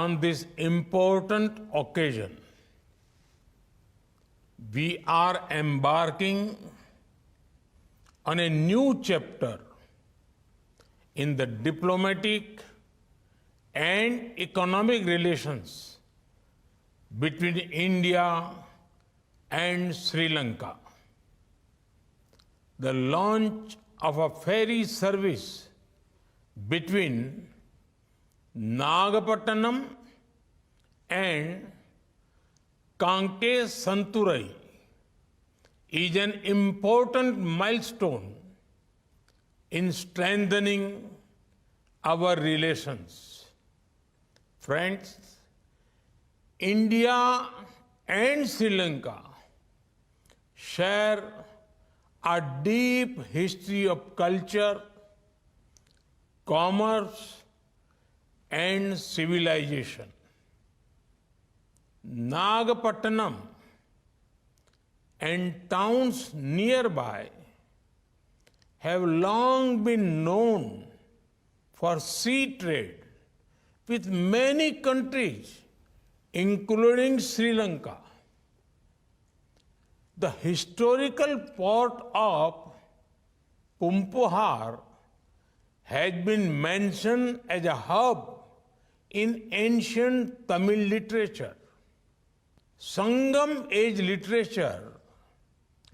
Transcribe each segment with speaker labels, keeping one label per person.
Speaker 1: On this important occasion, we are embarking on a new chapter in the diplomatic and economic relations between India and Sri Lanka. The launch of a ferry service between Nagapattinam and Santurai is an important milestone in strengthening our relations. Friends, India and Sri Lanka share a deep history of culture, commerce, and civilization. Nagapattinam and towns nearby have long been known for sea trade with many countries, including Sri Lanka. The historical port of Pumpuhar has been mentioned as a hub in ancient Tamil literature. Sangam age literature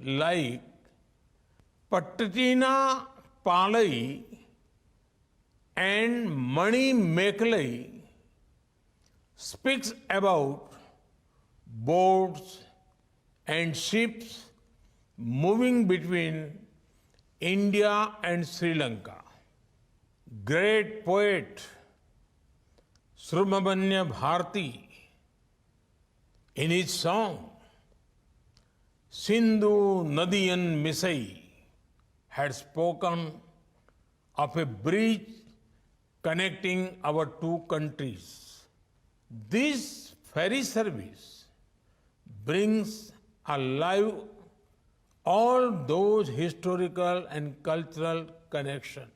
Speaker 1: like Pattatina Palai and Mani Mekalai speaks about boats and ships moving between India and Sri Lanka. Great poet Srimabanya Bharati, in his song Sindhu Nadiyan Misai, had spoken of a bridge connecting our two countries. This ferry service brings alive all those historical and cultural connections.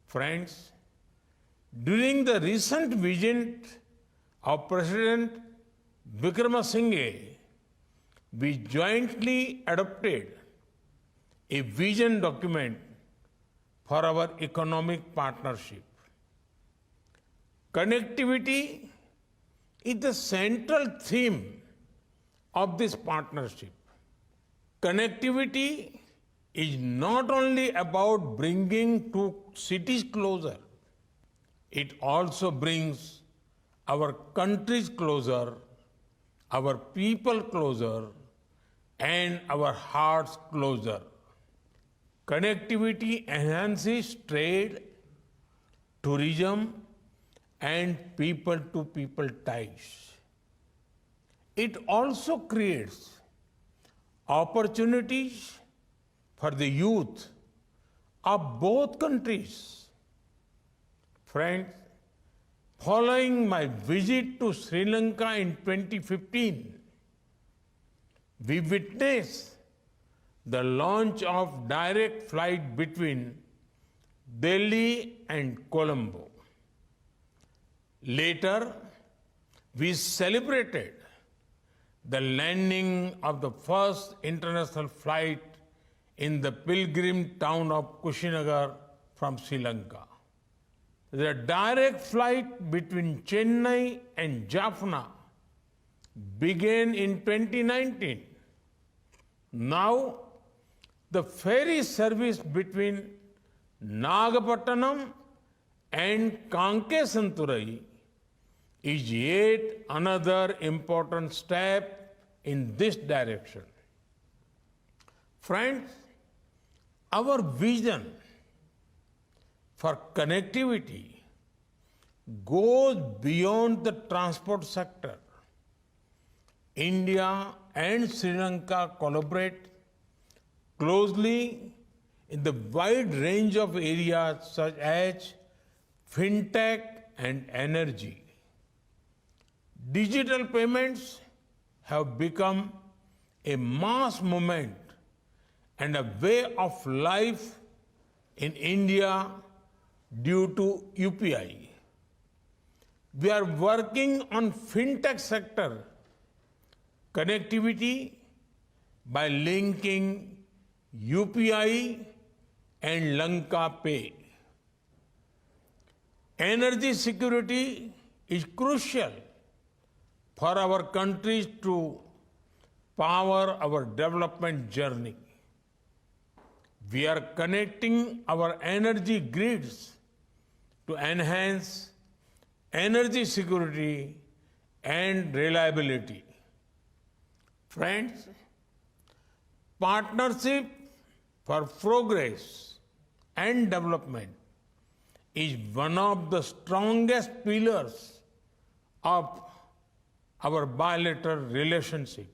Speaker 1: Friends, during the recent visit of President Vikramasinghe, we jointly adopted a vision document for our economic partnership. Connectivity is the central theme of this partnership. Connectivity is not only about bringing two cities closer, it also brings our countries closer, our people closer, and our hearts closer. Connectivity enhances trade, tourism, and people-to-people ties. It also creates opportunities for the youth of both countries. Friends, following my visit to Sri Lanka in 2015, we witnessed the launch of direct flight between Delhi and Colombo. Later, we celebrated the landing of the first international flight in the pilgrim town of Kushinagar from Sri Lanka. The direct flight between Chennai and Jaffna began in 2019. Now, the ferry service between Nagapattinam and Santurai is yet another important step in this direction. Friends, our vision for connectivity goes beyond the transport sector. India and Sri Lanka collaborate closely in the wide range of areas such as fintech and energy. Digital payments have become a mass movement and a way of life in India due to UPI. We are working on fintech sector connectivity by linking UPI and Lanka Pay. Energy security is crucial for our countries to power our development journey. We are connecting our energy grids to enhance energy security and reliability. Friends, partnership for progress and development is one of the strongest pillars of our bilateral relationship.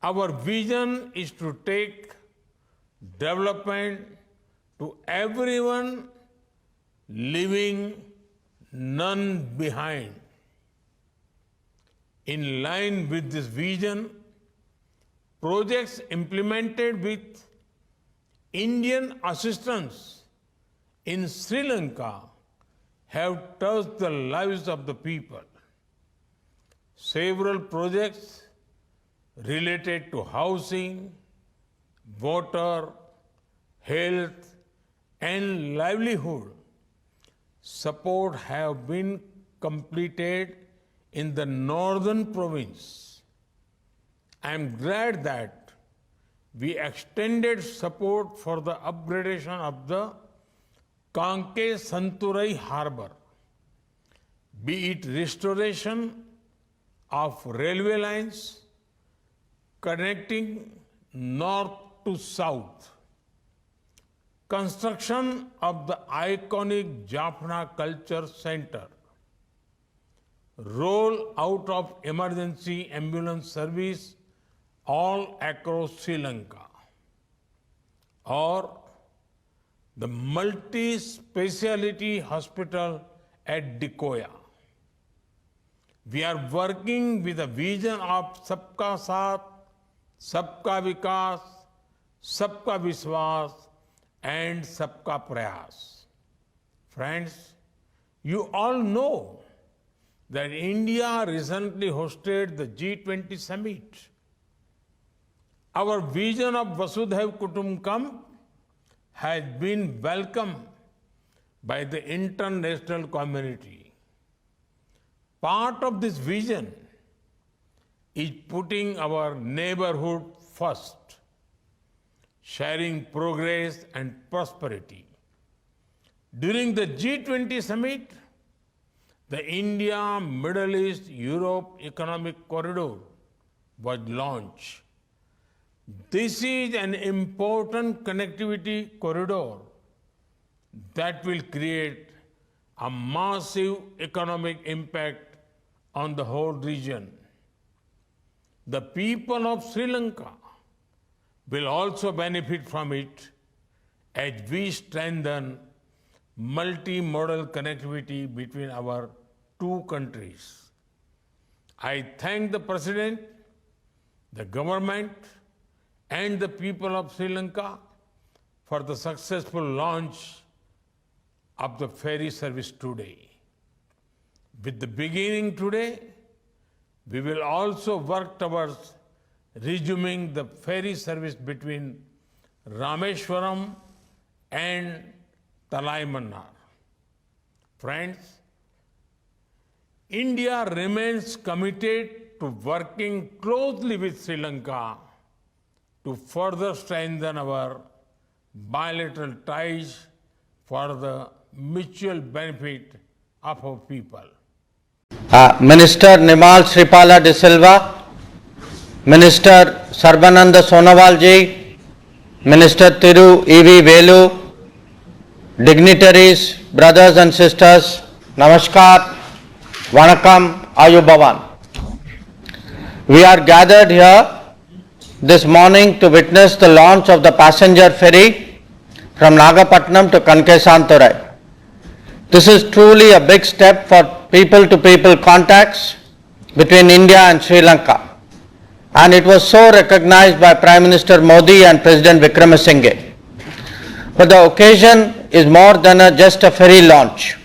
Speaker 1: Our vision is to take development to everyone, leaving none behind. In line with this vision, projects implemented with Indian assistance in Sri Lanka have touched the lives of the people. Several projects related to housing, water, health, and livelihood support have been completed in the northern province. I am glad that we extended support for the upgradation of the Kanke Santurai Harbour, be it restoration of railway lines connecting north to south, construction of the iconic Jaffna Culture Center, roll out of emergency ambulance service all across Sri Lanka, or the multi-speciality hospital at Dikoya. We are working with a vision of Sabka Saath, Sabka Vikas, Sabka Vishwas, and Sabka Prayas. Friends, you all know that India recently hosted the G20 summit. Our vision of Vasudhaiv Kutumbakam has been welcomed by the international community. Part of this vision is putting our neighborhood first, sharing progress and prosperity. During the G20 summit, the India, Middle East, Europe Economic Corridor was launched. This is an important connectivity corridor that will create a massive economic impact on the whole region. The people of Sri Lanka will also benefit from it as we strengthen multimodal connectivity between our two countries. I thank the President, the government, and the people of Sri Lanka for the successful launch of the ferry service today. With the beginning today, we will also work towards resuming the ferry service between Rameshwaram and Talaimannar. Friends, India remains committed to working closely with Sri Lanka to further strengthen our bilateral ties for the mutual benefit of our people.
Speaker 2: Minister Nimal Sripala de Silva, Minister Sarbananda Sonowal ji, Minister Thiru E.V. Velu, dignitaries, brothers and sisters, Namaskar, Vanakkam, Ayubhavan. We are gathered here this morning to witness the launch of the passenger ferry from Nagapattinam to Kanke Santurai. This is truly a big step for people-to-people contacts between India and Sri Lanka, and it was so recognized by Prime Minister Modi and President Vikramasinghe. But the occasion is more than just a ferry launch.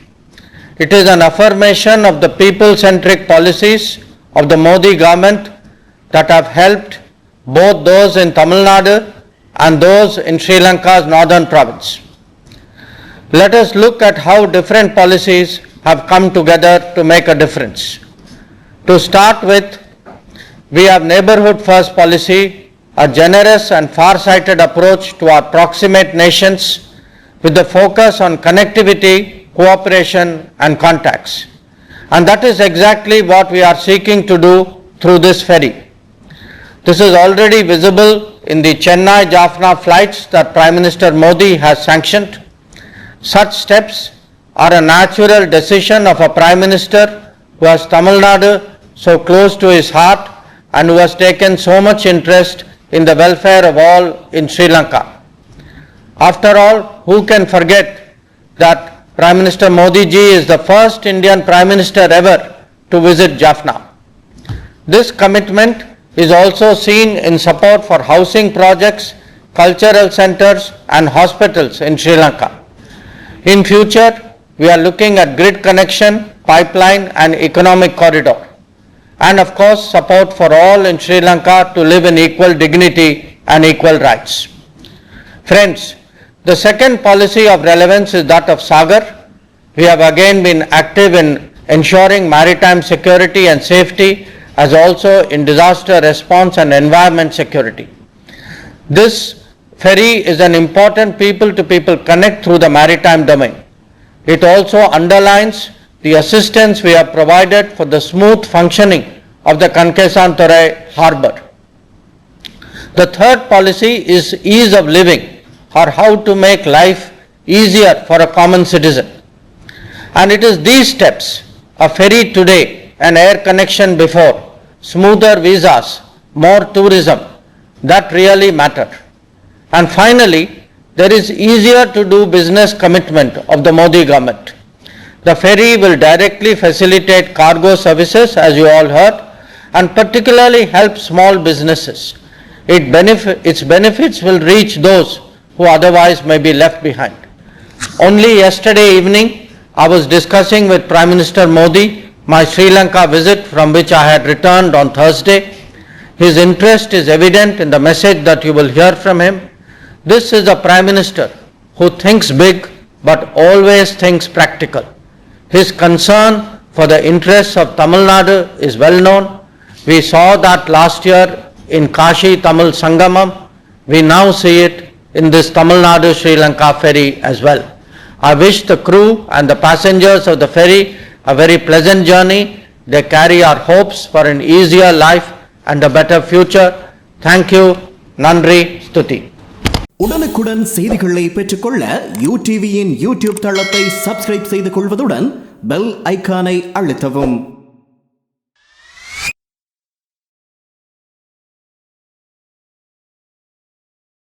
Speaker 2: It is an affirmation of the people-centric policies of the Modi government that have helped both those in Tamil Nadu and those in Sri Lanka's northern province. Let us look at how different policies have come together to make a difference. To start with, we have neighborhood first policy, a generous and far-sighted approach to our proximate nations with the focus on connectivity, cooperation and contacts. And that is exactly what we are seeking to do through this ferry. This is already visible in the Chennai Jaffna flights that Prime Minister Modi has sanctioned. Such steps are a natural decision of a Prime Minister who has Tamil Nadu so close to his heart and who has taken so much interest in the welfare of all in Sri Lanka. After all, who can forget that Prime Minister Modi ji is the first Indian Prime Minister ever to visit Jaffna. This commitment is also seen in support for housing projects, cultural centers and hospitals in Sri Lanka. In future, we are looking at grid connection, pipeline and economic corridor. And of course, support for all in Sri Lanka to live in equal dignity and equal rights. Friends, the second policy of relevance is that of Sagar. We have again been active in ensuring maritime security and safety as also in disaster response and environment security. This ferry is an important people-to-people connect through the maritime domain. It also underlines the assistance we have provided for the smooth functioning of the Kankesanturai harbour. The third policy is ease of living, or how to make life easier for a common citizen. And it is these steps, a ferry today, an air connection before, smoother visas, more tourism, that really matter. And finally, there is easier to do business commitment of the Modi government. The ferry will directly facilitate cargo services, as you all heard, and particularly help small businesses. Its benefits will reach those who otherwise may be left behind. Only yesterday evening, I was discussing with Prime Minister Modi my Sri Lanka visit from which I had returned on Thursday. His interest is evident in the message that you will hear from him. This is a Prime Minister who thinks big but always thinks practical. His concern for the interests of Tamil Nadu is well known. We saw that last year in Kashi Tamil Sangamam. We now see it in this Tamil Nadu Sri Lanka ferry as well. I wish the crew and the passengers of the ferry a very pleasant journey. They carry our hopes for an easier life and a better future. Thank you. Nandri Stuti.
Speaker 3: உடனுக்குடன் செய்திகளை பெற்றுக்கொள்ள UTVயின் YouTube தளத்தை subscribe செய்து கொள்வதுடன் bell ஐகானை அழுத்தவும்.